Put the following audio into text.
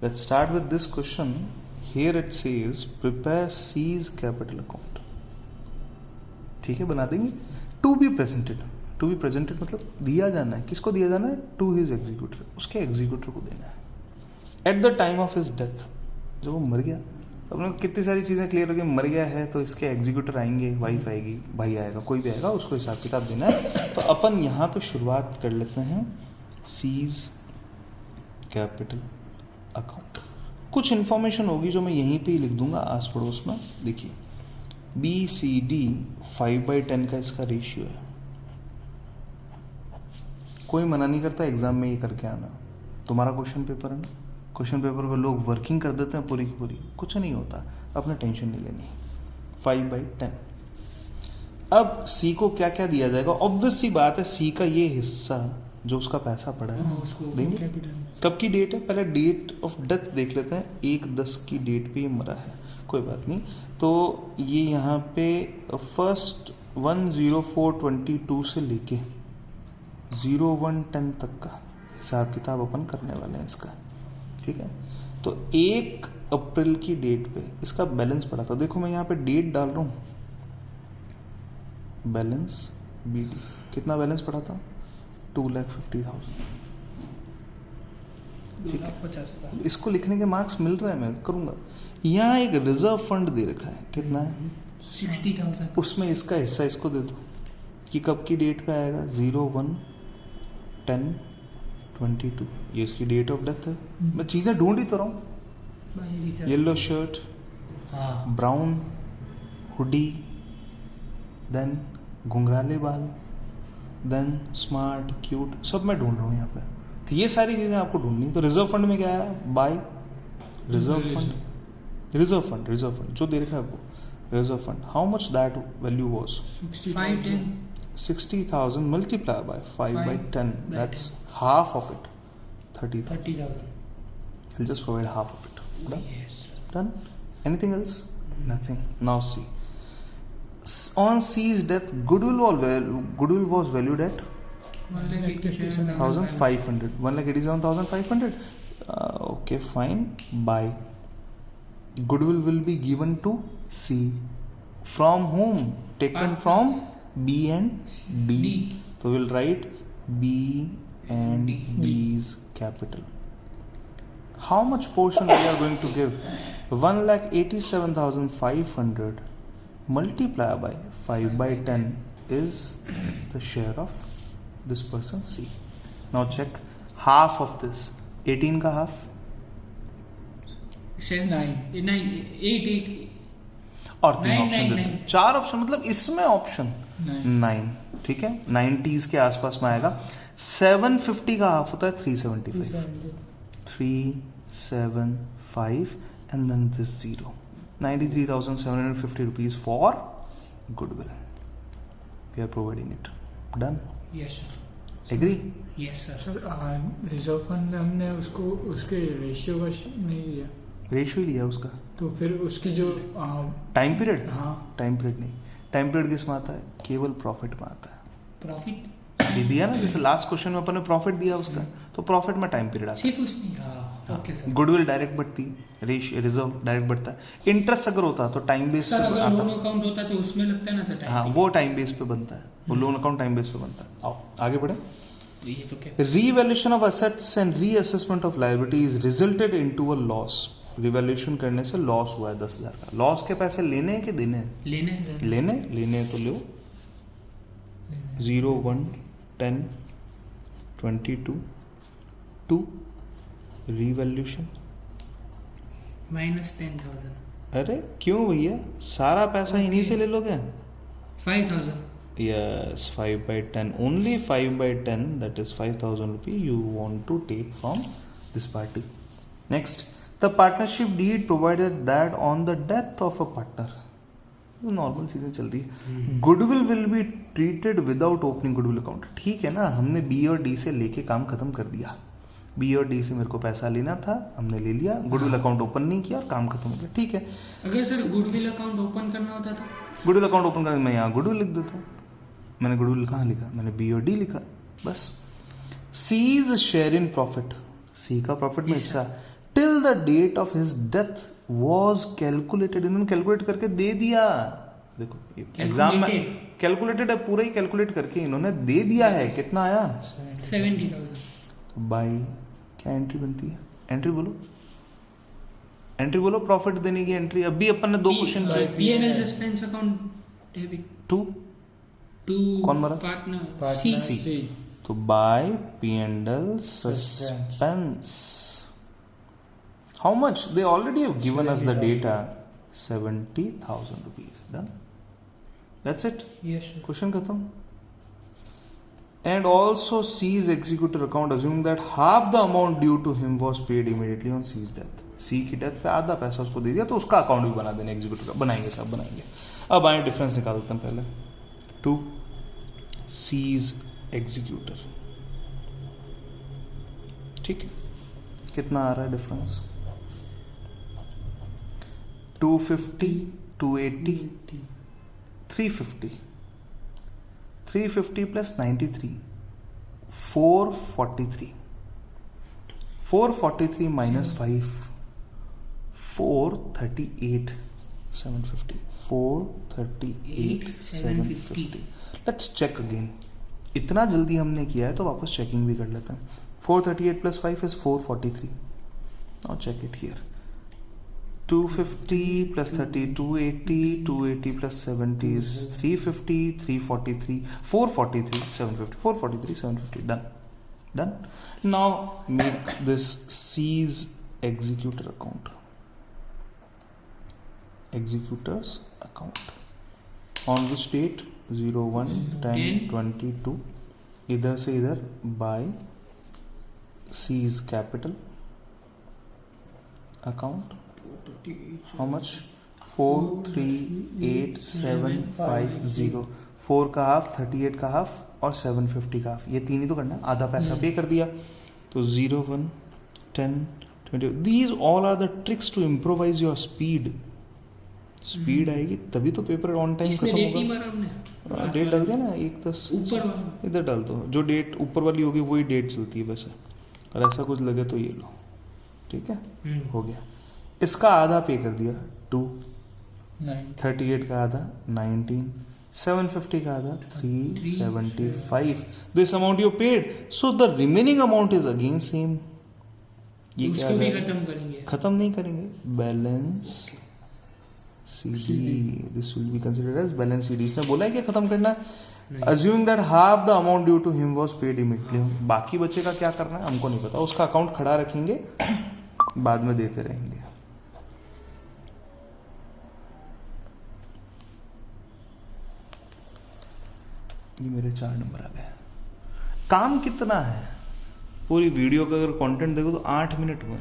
Let's start with this question. Here it says prepare C's capital account. ठीक है, बना देंगे. To be presented मतलब दिया जाना है. किसको दिया जाना है? To his executor. उसके executor को देना है. At the time of his death, जब वो मर गया, अपने कितनी सारी चीज़ें क्लियर हो गई. मर गया है तो इसके एग्जीक्यूटर आएंगे, वाइफ आएगी, भाई आएगा, कोई भी आएगा, उसको हिसाब किताब देना है. तो अपन यहाँ पे शुरुआत कर लेते हैं सीज कैपिटल अकाउंट. कुछ इन्फॉर्मेशन होगी जो मैं यहीं पे ही लिख दूंगा आस पड़ोस में. देखिए BCD 5/10 का इसका रेशियो है. कोई मना नहीं करता एग्जाम में ये करके आना. तुम्हारा क्वेश्चन पेपर है ना, क्वेश्चन पेपर पे लोग वर्किंग कर देते हैं पूरी की पूरी. कुछ नहीं होता, अपने टेंशन नहीं लेनी. 5/10. अब सी को क्या क्या दिया जाएगा? ऑब्वियस सी बात है, सी का ये हिस्सा जो उसका पैसा पड़ा है देंगे. कब की डेट है? पहले डेट ऑफ डेथ देख लेते हैं. 1/10 की डेट पे ये मरा है, कोई बात नहीं. तो ये यहाँ पे 1/04/22 से लेके 01/10 तक का हिसाब किताब अपन करने वाले हैं इसका. ठीक है, तो 1 अप्रैल की डेट पे इसका बैलेंस पड़ा था. देखो मैं यहाँ पे डेट डाल रहा हूँ, बैलेंस BD. कितना बैलेंस पड़ा था? 2,50,000. ठीक है, इसको लिखने के मार्क्स मिल रहे हैं, मैं करूँगा. यहाँ एक रिजर्व फंड दे रखा है. कितना है? 60,000. उसमें इसका हिस्सा इसको दे दो कि कब की डेट पे आएगा? 01/10/22. ये इसकी डेट ऑफ डेथ है. मैं चीज़ें ढूंढ ही तो रहा हूँ. Yellow shirt, brown hoodie, then घुंघराले बाल, देन स्मार्ट क्यूट, सब मैं ढूंढ रहा हूँ यहाँ पे. तो ये सारी चीज़ें आपको ढूंढनी. तो रिजर्व फंड में क्या है? बाय रिजर्व फंड जो दे रखा है वो reserve fund. How much that value was? 60,000 multiplied by 5/10. That's half of it. 30,000. I'll just provide half of it. Done? Yes. Done? Anything else? Nothing. Now see. On C's death, goodwill was valued at 1,500. 1,87,500. Okay, fine. Buy. Goodwill will be given to C. From whom? Taken from B and D. So we'll write B and D's capital. How much portion we are going to give? 1,87,500 multiplied by 5/10 is the share of this person C. Now check half of this. 18 का half? 8. और 3 option देते हैं. 4 option मतलब इसमें option 9. ठीक है, 90s के आसपास में आएगा. 750 का हाफ होता है 375. 375 and then this 0. 93,750 rupees for goodwill. We are providing it. Done? Yes sir. Agree? Yes sir. Reserve fund हमने उसको उसके रेशियो का नहीं लिया. रेशियो लिया उसका. तो फिर उसकी जो टाइम पीरियड? हाँ, टाइम पीरियड नहीं. टाइम पीरियड किस में आता है? केवल प्रॉफिट में आता है. प्रॉफिट ये दिया ना, जैसे लास्ट क्वेश्चन में अपन ने प्रॉफिट दिया उसका, तो प्रॉफिट में टाइम पीरियड आता सिर्फ उसमें. ओके है. सर. गुडविल डायरेक्ट बढ़ती, रिजर्व डायरेक्ट बढ़ता है. इंटरेस्ट अगर होता तो टाइम बेस सर पे अगर लोन आता. अकाउंट होता है तो उसमें लगता है ना सर. हाँ, वो टाइम बेस पे बनता है. वो लोन अकाउंट टाइम बेस पे बनता है. आओ आगे बढ़े. ये तो क्या? Revaluation of assets and reassessment of liabilities resulted into a loss. Revaluation करने से लॉस हुआ है 10,000 का. लॉस के पैसे लेने हैं कि देने हैं? लेने हैं तो लो. 01/10/22 टू रिवैल्यूएशन -10,000. अरे क्यों भैया, सारा पैसा इन्हीं से ले लोगे? 5,000. Yes, 5/10. Only 5/10, that is 5,000 rupee you want to take from this party. Next, the partnership deed provided that on the death of a partner. Normal चीजें चल रही है. Goodwill will be treated without opening goodwill account. ठीक है ना, हमने B और D से लेके काम खत्म कर दिया. बी और डी से मेरे को पैसा लेना था, हमने ले लिया. गुडविल अकाउंट ओपन नहीं किया और काम खत्म हो गया. ठीक है. अगर सर गुडविल अकाउंट ओपन करना होता था? गुडविल अकाउंट ओपन करने मैं यहाँ गुडविल लिख देता हूँ. मैंने गुडविल कहाँ लिखा? मैंने बी और डी लिखा, बस. C's share in profit. C का प्रॉफिट में हिस्सा till the date of his death was calculated, इन्होंने कैलकुलेट करके दे दिया। देखो एग्जाम में कैलकुलेटेड है, पूरा ही कैलकुलेट करके इन्होंने दे दिया है। कितना आया? 70,000। बाई क्या एंट्री बनती है? एंट्री बोलो, एंट्री बोलो, प्रॉफिट देने की एंट्री। अभी अपन ने 2 क्वेश्चन किए। P&L सस्पेंस अकाउंट डेबिट 2 टू कौन मरा? Partner C. तो by P&L suspense. How much? They already have given us the data. 70,000 rupees. Done. That's it. Yes sir. Question खत्म. And also C's executor account assuming that half the amount due to him was paid immediately on C's death. C की death पे आधा पैसा उसको दे दिया, तो उसका account भी बना देना एग्जीक्यूटिव का। बनाएंगे सब बनाएंगे। अब आए डिफरेंस निकालते हैं पहले। 2 C's एग्जीक्यूटर, ठीक है, कितना आ रहा है difference? 250, 280, 350, 350 plus 93, 443, 443 minus 5, 438, 750, 438, 750। Let's check again. इतना जल्दी हमने किया है तो वापस चेकिंग भी कर लेते हैं। 438 plus 5 is 443। Now check it here. 250 plus 30, 280, 280 plus 70 is 350, 343, 443, 750, 443, 750. Done. Done. Now make this C's executor account. Executor's account. On which date? 01, 10, 22. इधर से इधर by C's capital account. How much? 438,750। 4 का हाफ, 38 का हाफ और 750 का हाफ, ये 3 ही तो करना है। आधा पैसा पे कर दिया तो 01, 10, 20। These all are the tricks to improvise your speed. Speed आएगी तभी तो पेपर ऑन टाइम इसमें खत्म डेट नहीं होगा। मारा हमने। डेट डाल दिया ना, 1/10 ऊपर वाला इधर डाल दो। जो डेट ऊपर वाली होगी वही डेट चलती है वैसे। और ऐसा कुछ लगे तो ये लो, ठीक है, हो गया। इसका आधा पे कर दिया 2, 38 का आधा 19, 750 का आधा 375। This amount you paid, so the remaining amount is again same. ये क्या उसको भी है? खत्म करेंगे। खत्म नहीं करेंगे, balance CD, this will be considered as balance CD। इसने बोला है कि खत्म करना है। Assuming that half the amount due to him was paid immediately। बाकी बचे का क्या करना है हमको नहीं पता, उसका अकाउंट खड़ा रखेंगे, बाद में देते रहेंगे। ये मेरे 4 नंबर आ गए। काम कितना है? पूरी वीडियो का अगर कंटेंट देखो तो 8 मिनट हुए।